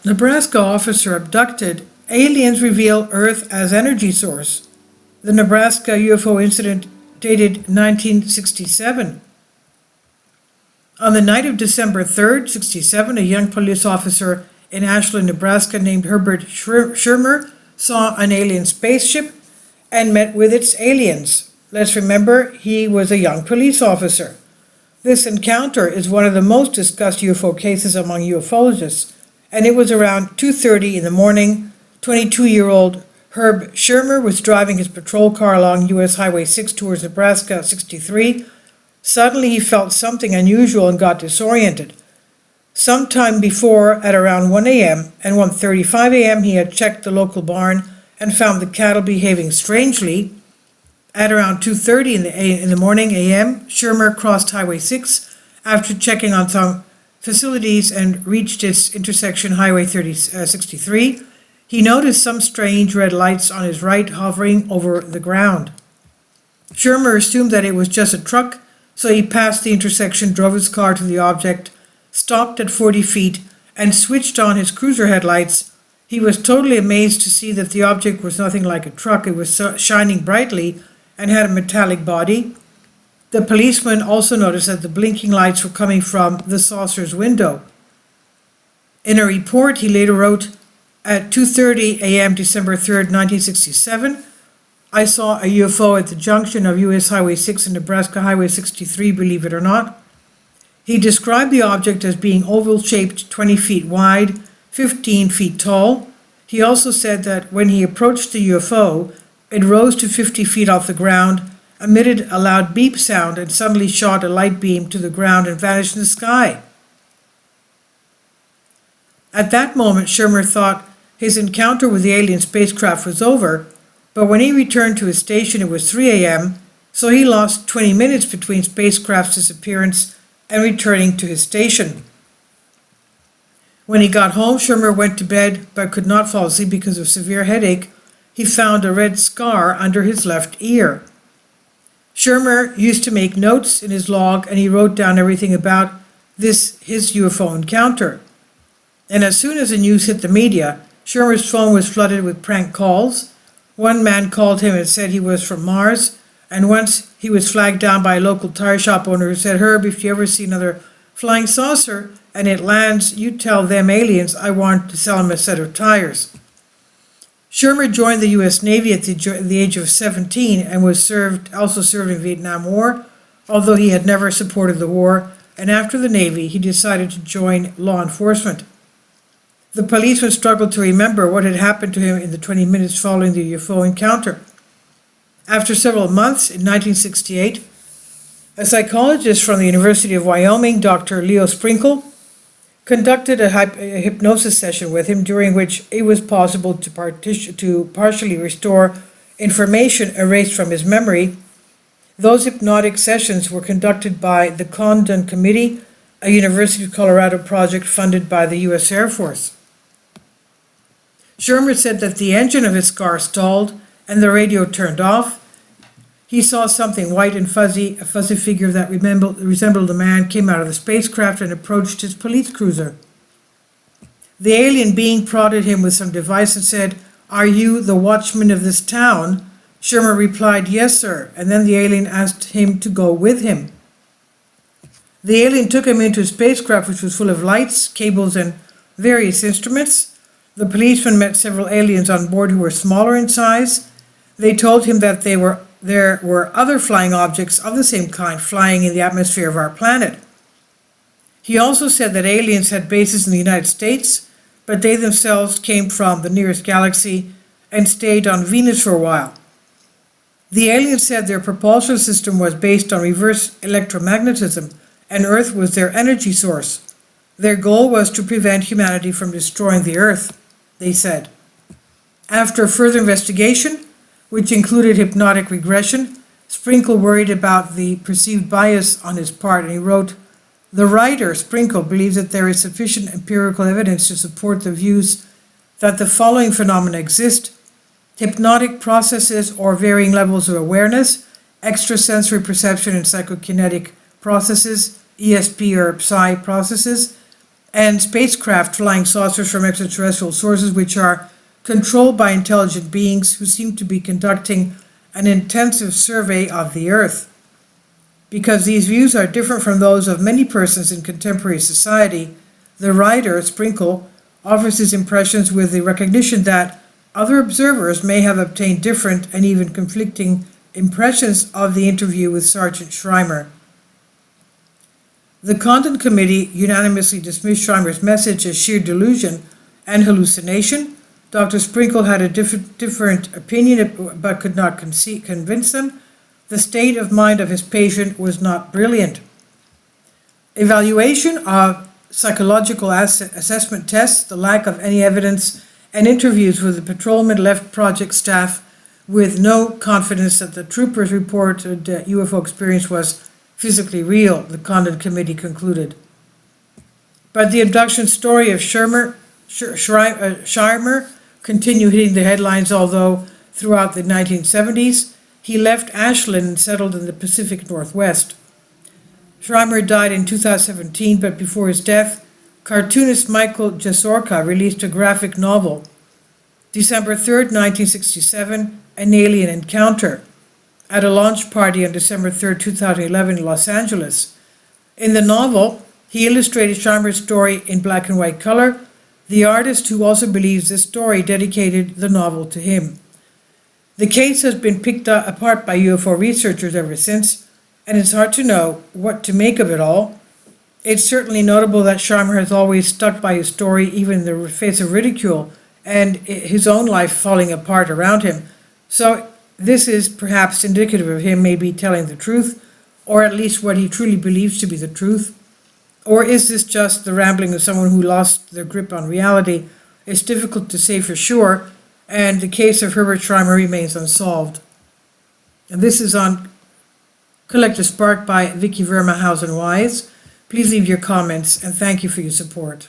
Nebraska officer abducted. Aliens reveal Earth as energy source. The Nebraska UFO incident dated 1967. On the night of December 3rd, 67, a young police officer in Ashland, Nebraska named Herbert Schirmer saw an alien spaceship and met with its aliens. Let's remember, he was a young police officer. This encounter is one of the most discussed UFO cases among ufologists, and it was around 2:30 in the morning. 22-year-old Herb Schirmer was driving his patrol car along US Highway 6 towards Nebraska 63. Suddenly he felt something unusual and got disoriented. Sometime before, at around 1 a.m. and 1:35 a.m., he had checked the local barn and found the cattle behaving strangely. At around 2:30 in the morning a.m., Schirmer crossed Highway 6 after checking on some facilities and reached its intersection, Highway 63. He noticed some strange red lights on his right hovering over the ground. Schirmer assumed that it was just a truck, so he passed the intersection, drove his car to the object, stopped at 40 feet, and switched on his cruiser headlights. He was totally amazed to see that the object was nothing like a truck. It was shining brightly and had a metallic body. The policeman also noticed that the blinking lights were coming from the saucer's window. In a report he later wrote, at 2:30 a.m. December 3rd, 1967, I saw a UFO at the junction of US Highway 6 and Nebraska Highway 63, believe it or not. He described the object as being oval-shaped, 20 feet wide, 15 feet tall. He also said that when he approached the UFO, it rose to 50 feet off the ground, emitted a loud beep sound, and suddenly shot a light beam to the ground and vanished in the sky. At that moment, Schirmer thought his encounter with the alien spacecraft was over, but when he returned to his station it was 3 a.m., so he lost 20 minutes between spacecraft's disappearance and returning to his station. When he got home, Schirmer went to bed but could not fall asleep because of severe headache. He found a red scar under his left ear. Schirmer used to make notes in his log, and he wrote down everything about his UFO encounter. And as soon as the news hit the media, Schirmer's phone was flooded with prank calls. One man called him and said he was from Mars, and once he was flagged down by a local tire shop owner who said, Herb, if you ever see another flying saucer and it lands, you tell them aliens I want to sell them a set of tires. Schirmer joined the U.S. Navy at the age of 17 and also served in the Vietnam War, although he had never supported the war, and after the Navy he decided to join law enforcement. The policeman struggled to remember what had happened to him in the 20 minutes following the UFO encounter. After several months, in 1968, a psychologist from the University of Wyoming, Dr. Leo Sprinkle, conducted a hypnosis session with him during which it was possible to partially restore information erased from his memory. Those hypnotic sessions were conducted by the Condon Committee, a University of Colorado project funded by the U.S. Air Force. Schirmer said that the engine of his car stalled and the radio turned off. He saw something white and fuzzy, a fuzzy figure that resembled a man, came out of the spacecraft and approached his police cruiser. The alien being prodded him with some device and said, "Are you the watchman of this town?" Schirmer replied, "Yes, sir," and then the alien asked him to go with him. The alien took him into a spacecraft which was full of lights, cables, and various instruments. The policeman met several aliens on board who were smaller in size. They told him that there were other flying objects of the same kind flying in the atmosphere of our planet. He also said that aliens had bases in the United States, but they themselves came from the nearest galaxy and stayed on Venus for a while. The aliens said their propulsion system was based on reverse electromagnetism, and Earth was their energy source. Their goal was to prevent humanity from destroying the Earth, they said. After further investigation, which included hypnotic regression, Sprinkle worried about the perceived bias on his part, and he wrote, "The writer, Sprinkle, believes that there is sufficient empirical evidence to support the views that the following phenomena exist: hypnotic processes or varying levels of awareness, extrasensory perception and psychokinetic processes, ESP or Psi processes, and spacecraft flying saucers from extraterrestrial sources which are controlled by intelligent beings who seem to be conducting an intensive survey of the Earth. Because these views are different from those of many persons in contemporary society, the writer, Sprinkle, offers his impressions with the recognition that other observers may have obtained different and even conflicting impressions of the interview with Sergeant Schreimer. The Condon Committee unanimously dismissed Schreimer's message as sheer delusion and hallucination. Dr. Sprinkle had a different opinion but could not convince them. The state of mind of his patient was not brilliant. Evaluation of psychological assessment tests, the lack of any evidence, and interviews with the patrolman left project staff with no confidence that the troopers' reported UFO experience was physically real, the Condon Committee concluded. But the abduction story of Schreimer continued hitting the headlines, although throughout the 1970s, he left Ashland and settled in the Pacific Northwest. Schreimer died in 2017, but before his death, cartoonist Michael Jasorka released a graphic novel, December 3rd, 1967, An Alien Encounter, at a launch party on December 3rd, 2011 in Los Angeles. In the novel, he illustrated Schreimer's story in black and white color. The artist, who also believes this story, dedicated the novel to him. The case has been picked apart by UFO researchers ever since, and it's hard to know what to make of it all. It's certainly notable that Schreimer has always stuck by his story, even in the face of ridicule and his own life falling apart around him. So this is perhaps indicative of him maybe telling the truth, or at least what he truly believes to be the truth. Or is this just the rambling of someone who lost their grip on reality? It's difficult to say for sure, and the case of Herbert Schreimer remains unsolved. And this is on Collective Spark by Vicky Vermahausen Wise. Please leave your comments, and thank you for your support.